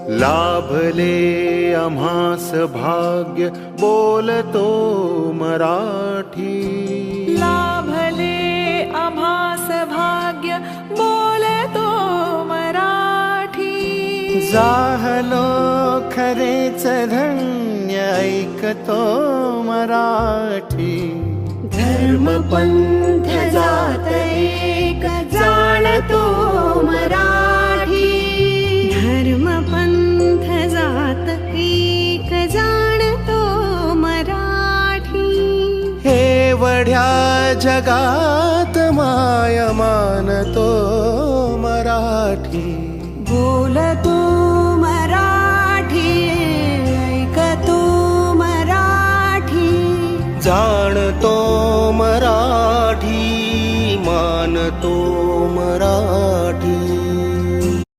लाभले आम्हास भाग्य बोलतो मराठी. लाभले आम्हास भाग्य बोलतो मराठी. जाहलो खरेच धन्य ऐकतो मराठी. धर्म पंथ जात एक जाणतो मराठी. धर्म पंथ जात एक जाणतो मराठी. एवढ्या जगात माय मानतो मराठी. बोलतो मराठी, ऐकतो मराठी. जाणतो